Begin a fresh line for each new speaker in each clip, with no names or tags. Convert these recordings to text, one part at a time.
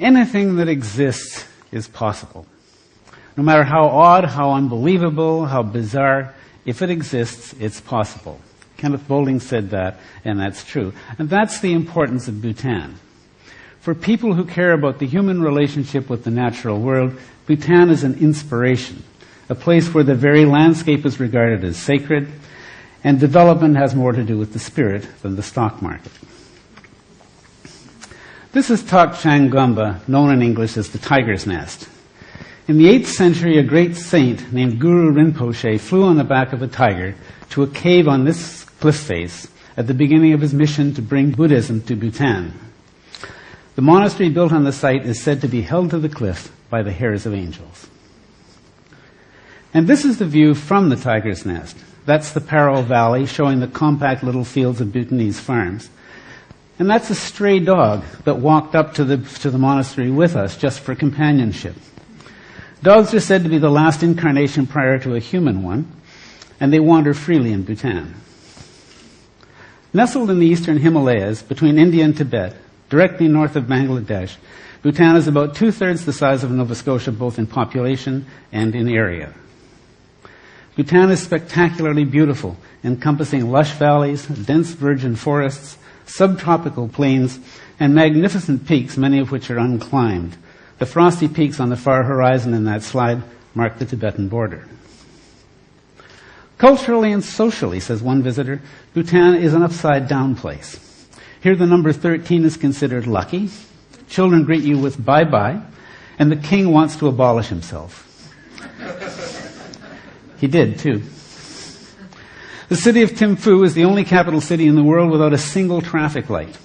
Anything that exists is possible. No matter how odd, how unbelievable, how bizarre, if it exists, it's possible. Kenneth Boulding said that, and that's true. And that's the importance of Bhutan. For people who care about the human relationship with the natural world, Bhutan is an inspiration, a place where the very landscape is regarded as sacred, and development has more to do with the spirit than the stock market. This is Tak Chang Gomba, known in English as the Tiger's Nest. In the 8th century, a great saint named Guru Rinpoche flew on the back of a tiger to a cave on this cliff face at the beginning of his mission to bring Buddhism to Bhutan. The monastery built on the site is said to be held to the cliff by the hairs of angels. And this is the view from the Tiger's Nest. That's the Paro Valley, showing the compact little fields of Bhutanese farms. And that's a stray dog that walked up to the monastery with us just for companionship. Dogs are said to be the last incarnation prior to a human one, and they wander freely in Bhutan. Nestled in the eastern Himalayas, between India and Tibet, directly north of Bangladesh, Bhutan is about 2/3 the size of Nova Scotia, both in population and in area. Bhutan is spectacularly beautiful, encompassing lush valleys, dense virgin forests, subtropical plains, and magnificent peaks, many of which are unclimbed. The frosty peaks on the far horizon in that slide mark the Tibetan border. Culturally and socially, says one visitor, Bhutan is an upside-down place. Here the number 13 is considered lucky. Children greet you with bye-bye, and the king wants to abolish himself. He did, too. The city of Thimphu is the only capital city in the world without a single traffic light.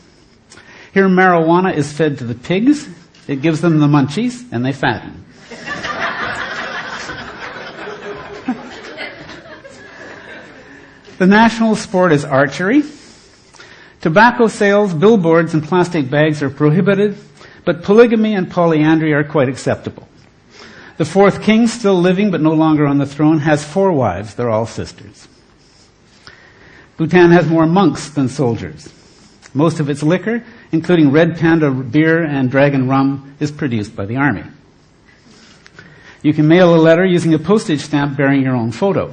Here marijuana is fed to the pigs. It gives them the munchies, and they fatten. The national sport is archery. Tobacco sales, billboards, and plastic bags are prohibited, but polygamy and polyandry are quite acceptable. The 4th king, still living but no longer on the throne, has 4 wives. They're all sisters. Bhutan has more monks than soldiers. Most of its liquor, including Red Panda beer and Dragon rum, is produced by the army. You can mail a letter using a postage stamp bearing your own photo.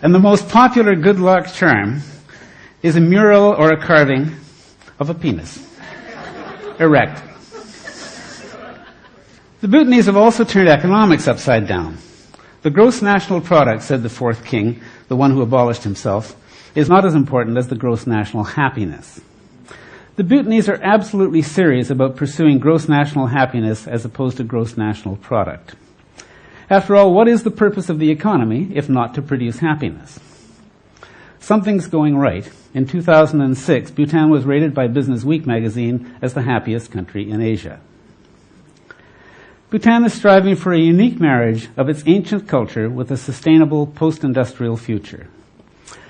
And the most popular good luck charm is a mural or a carving of a penis, erect. The Bhutanese have also turned economics upside down. The gross national product, said the 4th king, the one who abolished himself, is not as important as the gross national happiness. The Bhutanese are absolutely serious about pursuing gross national happiness as opposed to gross national product. After all, what is the purpose of the economy if not to produce happiness? Something's going right. In 2006, Bhutan was rated by Business Week magazine as the happiest country in Asia. Bhutan is striving for a unique marriage of its ancient culture with a sustainable post-industrial future.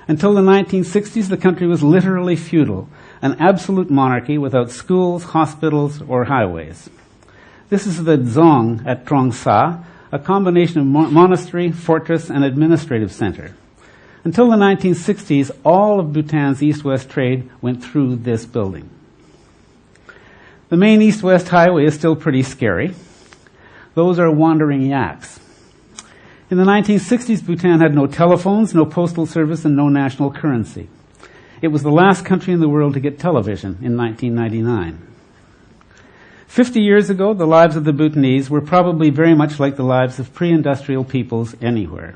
Until the 1960s, the country was literally feudal, an absolute monarchy without schools, hospitals, or highways. This is the Dzong at Trong Sa, a combination of monastery, fortress, and administrative center. Until the 1960s, all of Bhutan's east-west trade went through this building. The main east-west highway is still pretty scary. Those are wandering yaks. In the 1960s, Bhutan had no telephones, no postal service, and no national currency. It was the last country in the world to get television in 1999. 50 years ago, the lives of the Bhutanese were probably very much like the lives of pre-industrial peoples anywhere.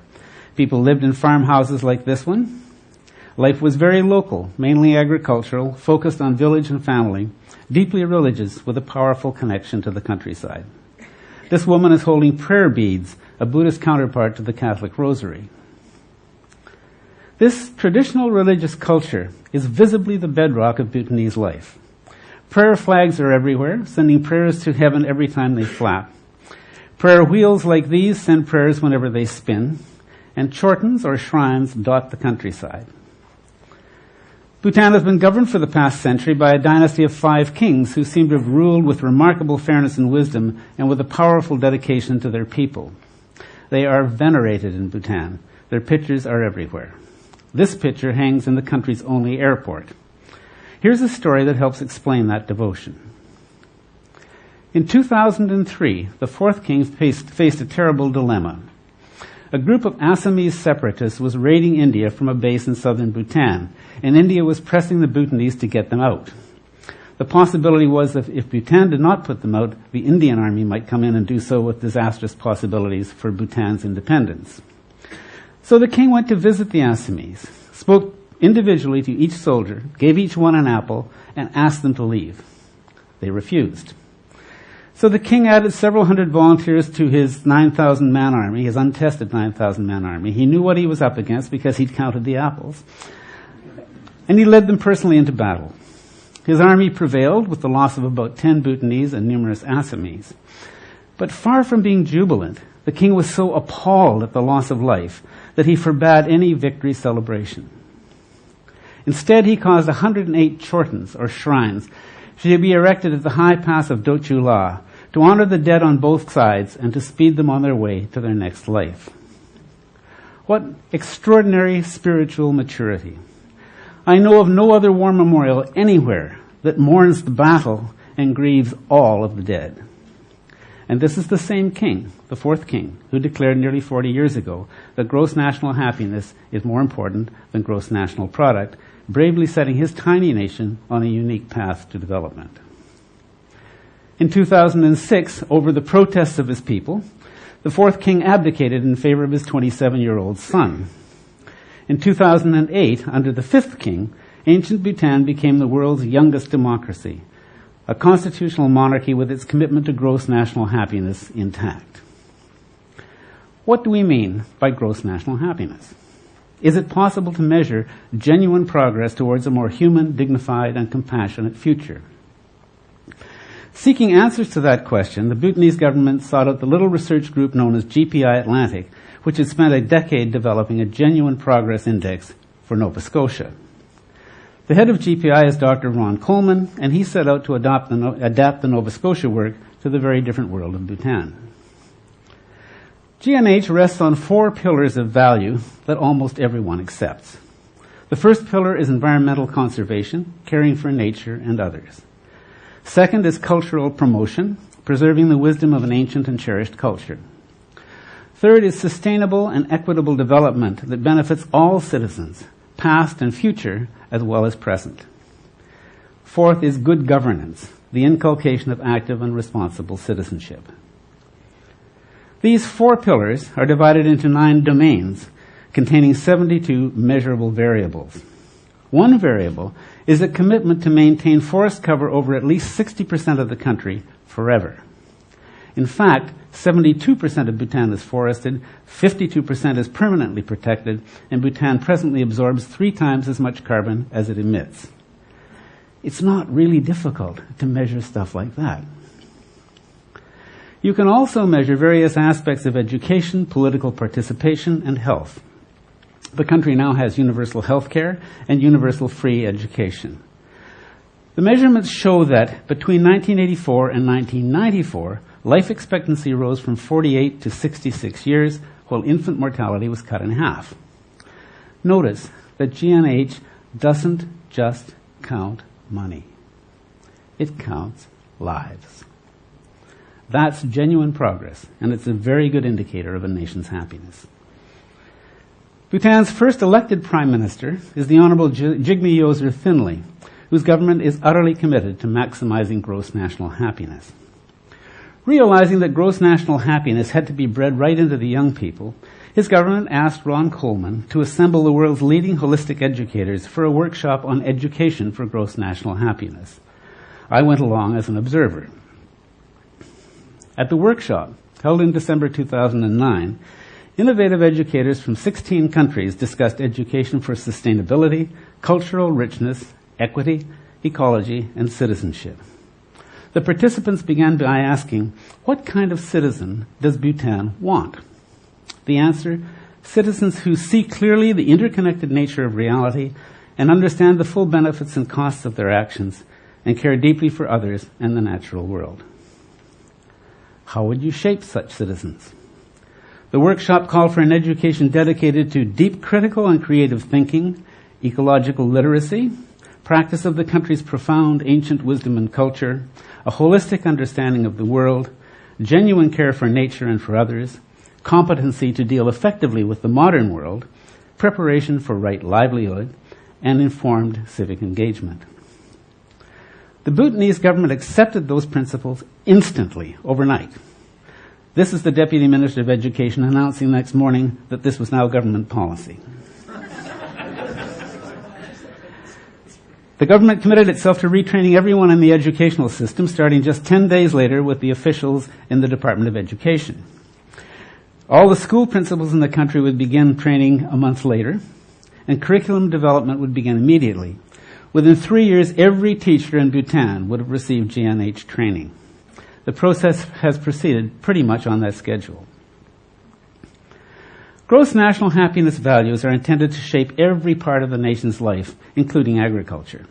People lived in farmhouses like this one. Life was very local, mainly agricultural, focused on village and family, deeply religious with a powerful connection to the countryside. This woman is holding prayer beads, a Buddhist counterpart to the Catholic rosary. This traditional religious culture is visibly the bedrock of Bhutanese life. Prayer flags are everywhere, sending prayers to heaven every time they flap. Prayer wheels like these send prayers whenever they spin, and chortens or shrines dot the countryside. Bhutan has been governed for the past century by a dynasty of 5 kings who seem to have ruled with remarkable fairness and wisdom and with a powerful dedication to their people. They are venerated in Bhutan. Their pictures are everywhere. This picture hangs in the country's only airport. Here's a story that helps explain that devotion. In 2003, the fourth king faced a terrible dilemma. A group of Assamese separatists was raiding India from a base in southern Bhutan, and India was pressing the Bhutanese to get them out. The possibility was that if Bhutan did not put them out, the Indian army might come in and do so with disastrous possibilities for Bhutan's independence. So the king went to visit the Assamese, spoke individually to each soldier, gave each one an apple, and asked them to leave. They refused. So the king added several hundred volunteers to his 9,000-man army, his untested 9,000-man army. He knew what he was up against because he'd counted the apples. And he led them personally into battle. His army prevailed with the loss of about 10 Bhutanese and numerous Assamese. But far from being jubilant, the king was so appalled at the loss of life that he forbade any victory celebration. Instead, he caused 108 chortens, or shrines, to be erected at the high pass of Dochu La to honor the dead on both sides and to speed them on their way to their next life. What extraordinary spiritual maturity. I know of no other war memorial anywhere that mourns the battle and grieves all of the dead. And this is the same king, the fourth king, who declared nearly 40 years ago that gross national happiness is more important than gross national product, bravely setting his tiny nation on a unique path to development. In 2006, over the protests of his people, the fourth king abdicated in favor of his 27-year-old son. In 2008, under the fifth king, ancient Bhutan became the world's youngest democracy, a constitutional monarchy with its commitment to gross national happiness intact. What do we mean by gross national happiness? Is it possible to measure genuine progress towards a more human, dignified, and compassionate future? Seeking answers to that question, the Bhutanese government sought out the little research group known as GPI Atlantic, which had spent a decade developing a genuine progress index for Nova Scotia. The head of GPI is Dr. Ron Coleman, and he set out to adapt the Nova Scotia work to the very different world of Bhutan. GNH rests on 4 pillars of value that almost everyone accepts. The first pillar is environmental conservation, caring for nature and others. Second is cultural promotion, preserving the wisdom of an ancient and cherished culture. Third is sustainable and equitable development that benefits all citizens, past and future, as well as present. Fourth is good governance, the inculcation of active and responsible citizenship. These 4 pillars are divided into 9 domains containing 72 measurable variables. One variable is a commitment to maintain forest cover over at least 60% of the country forever. In fact, 72% of Bhutan is forested, 52% is permanently protected, and Bhutan presently absorbs 3 times as much carbon as it emits. It's not really difficult to measure stuff like that. You can also measure various aspects of education, political participation, and health. The country now has universal health care and universal free education. The measurements show that between 1984 and 1994, life expectancy rose from 48 to 66 years, while infant mortality was cut in half. Notice that GNH doesn't just count money. It counts lives. That's genuine progress, and it's a very good indicator of a nation's happiness. Bhutan's first elected Prime Minister is the Honourable Jigme Yoser Thinley, whose government is utterly committed to maximizing gross national happiness. Realizing that gross national happiness had to be bred right into the young people, his government asked Ron Coleman to assemble the world's leading holistic educators for a workshop on education for gross national happiness. I went along as an observer. At the workshop, held in December 2009, innovative educators from 16 countries discussed education for sustainability, cultural richness, equity, ecology, and citizenship. The participants began by asking, what kind of citizen does Bhutan want? The answer, citizens who see clearly the interconnected nature of reality and understand the full benefits and costs of their actions and care deeply for others and the natural world. How would you shape such citizens? The workshop called for an education dedicated to deep critical and creative thinking, ecological literacy, practice of the country's profound ancient wisdom and culture, a holistic understanding of the world, genuine care for nature and for others, competency to deal effectively with the modern world, preparation for right livelihood, and informed civic engagement. The Bhutanese government accepted those principles instantly, overnight. This is the Deputy Minister of Education announcing next morning that this was now government policy. The government committed itself to retraining everyone in the educational system, starting just 10 days later with the officials in the Department of Education. All the school principals in the country would begin training a month later, and curriculum development would begin immediately. Within 3 years, every teacher in Bhutan would have received GNH training. The process has proceeded pretty much on that schedule. Gross national happiness values are intended to shape every part of the nation's life, including agriculture.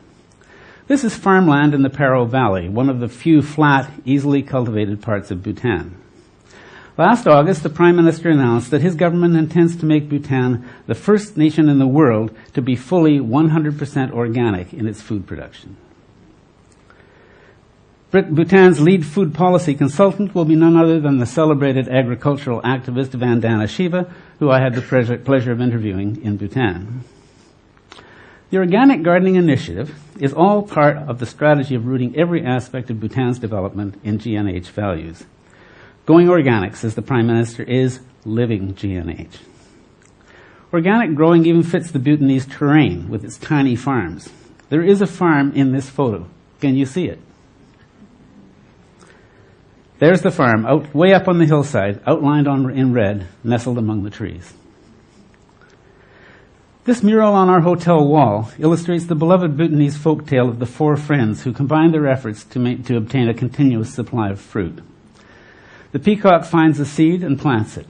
This is farmland in the Paro Valley, one of the few flat, easily cultivated parts of Bhutan. Last August, the Prime Minister announced that his government intends to make Bhutan the first nation in the world to be fully 100% organic in its food production. Bhutan's lead food policy consultant will be none other than the celebrated agricultural activist Vandana Shiva, who I had the pleasure of interviewing in Bhutan. The Organic Gardening Initiative is all part of the strategy of rooting every aspect of Bhutan's development in GNH values. Going organic, says the Prime Minister, is living GNH. Organic growing even fits the Bhutanese terrain with its tiny farms. There is a farm in this photo. Can you see it? There's the farm, way up on the hillside, outlined in red, nestled among the trees. This mural on our hotel wall illustrates the beloved Bhutanese folk tale of the four friends who combined their efforts to obtain a continuous supply of fruit. The peacock finds a seed and plants it.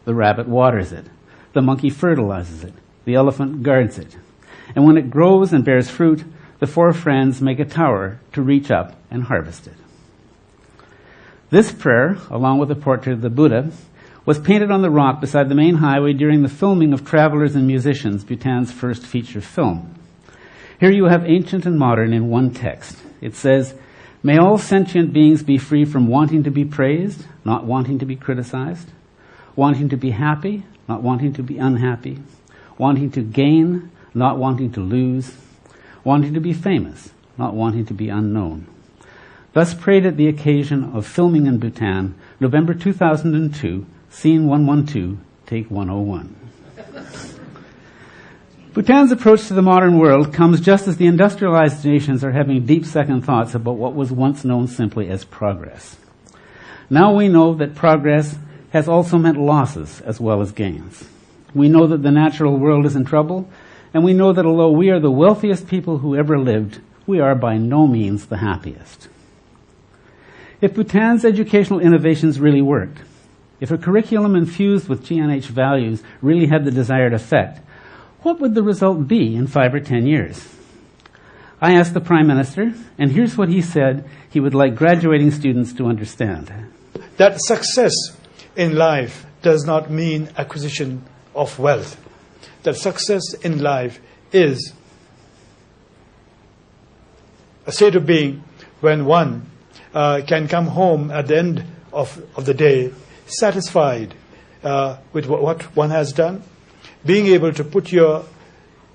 The rabbit waters it. The monkey fertilizes it. The elephant guards it. And when it grows and bears fruit, the four friends make a tower to reach up and harvest it. This prayer, along with a portrait of the Buddha, was painted on the rock beside the main highway during the filming of Travelers and Musicians, Bhutan's first feature film. Here you have ancient and modern in one text. It says, "May all sentient beings be free from wanting to be praised, not wanting to be criticized, wanting to be happy, not wanting to be unhappy, wanting to gain, not wanting to lose, wanting to be famous, not wanting to be unknown." Thus prayed at the occasion of filming in Bhutan, November 2002, Scene 112, Take 101. Bhutan's approach to the modern world comes just as the industrialized nations are having deep second thoughts about what was once known simply as progress. Now we know that progress has also meant losses as well as gains. We know that the natural world is in trouble, and we know that although we are the wealthiest people who ever lived, we are by no means the happiest. If Bhutan's educational innovations really worked, if a curriculum infused with GNH values really had the desired effect, what would the result be in 5 or 10 years? I asked the Prime Minister, and here's what he said he would like graduating students to understand.
That success in life does not mean acquisition of wealth. That success in life is a state of being when one can come home at the end of the day satisfied with what one has done, being able to put your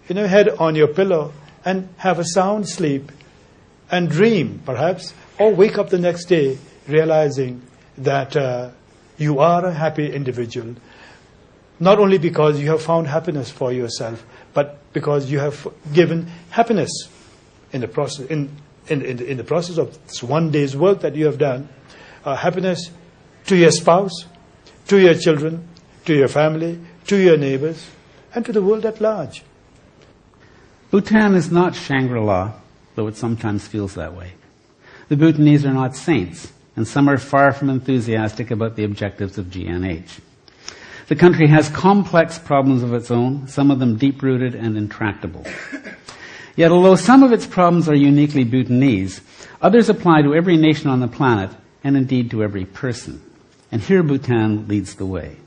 head on your pillow and have a sound sleep and dream, perhaps, or wake up the next day realizing that you are a happy individual, not only because you have found happiness for yourself, but because you have given happiness in the process, in the process of this one day's work that you have done, happiness to your spouse, to your children, to your family, to your neighbors, and to the world at large.
Bhutan is not Shangri-La, though it sometimes feels that way. The Bhutanese are not saints, and some are far from enthusiastic about the objectives of GNH. The country has complex problems of its own, some of them deep-rooted and intractable. Yet although some of its problems are uniquely Bhutanese, others apply to every nation on the planet, and indeed to every person. And here Bhutan leads the way.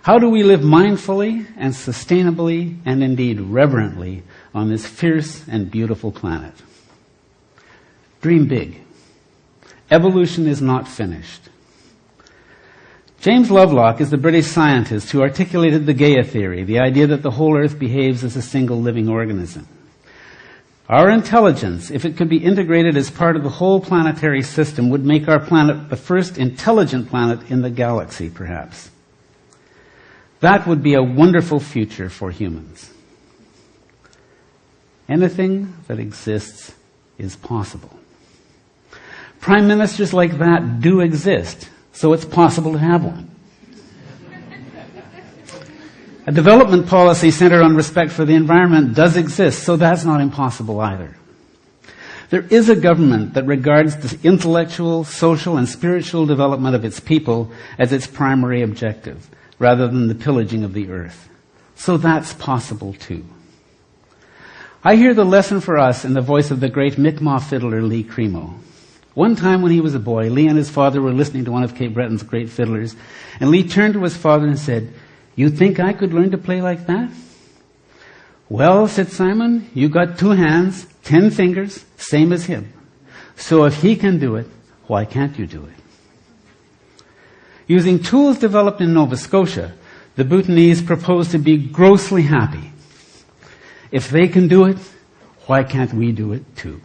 How do we live mindfully and sustainably and indeed reverently on this fierce and beautiful planet. Dream big. Evolution is not finished. James Lovelock is the British scientist who articulated the Gaia theory, the idea that the whole Earth behaves as a single living organism. Our intelligence, if it could be integrated as part of the whole planetary system, would make our planet the first intelligent planet in the galaxy, perhaps. That would be a wonderful future for humans. Anything that exists is possible. Prime ministers like that do exist, so it's possible to have one. A development policy centered on respect for the environment does exist, so that's not impossible either. There is a government that regards the intellectual, social, and spiritual development of its people as its primary objective, rather than the pillaging of the earth. So that's possible too. I hear the lesson for us in the voice of the great Mi'kmaq fiddler Lee Cremo. One time when he was a boy, Lee and his father were listening to one of Cape Breton's great fiddlers, and Lee turned to his father and said, "You think I could learn to play like that?" "Well," said Simon, "you got 2 hands, 10 fingers, same as him. So if he can do it, why can't you do it?" Using tools developed in Nova Scotia, the Bhutanese propose to be grossly happy. If they can do it, why can't we do it too?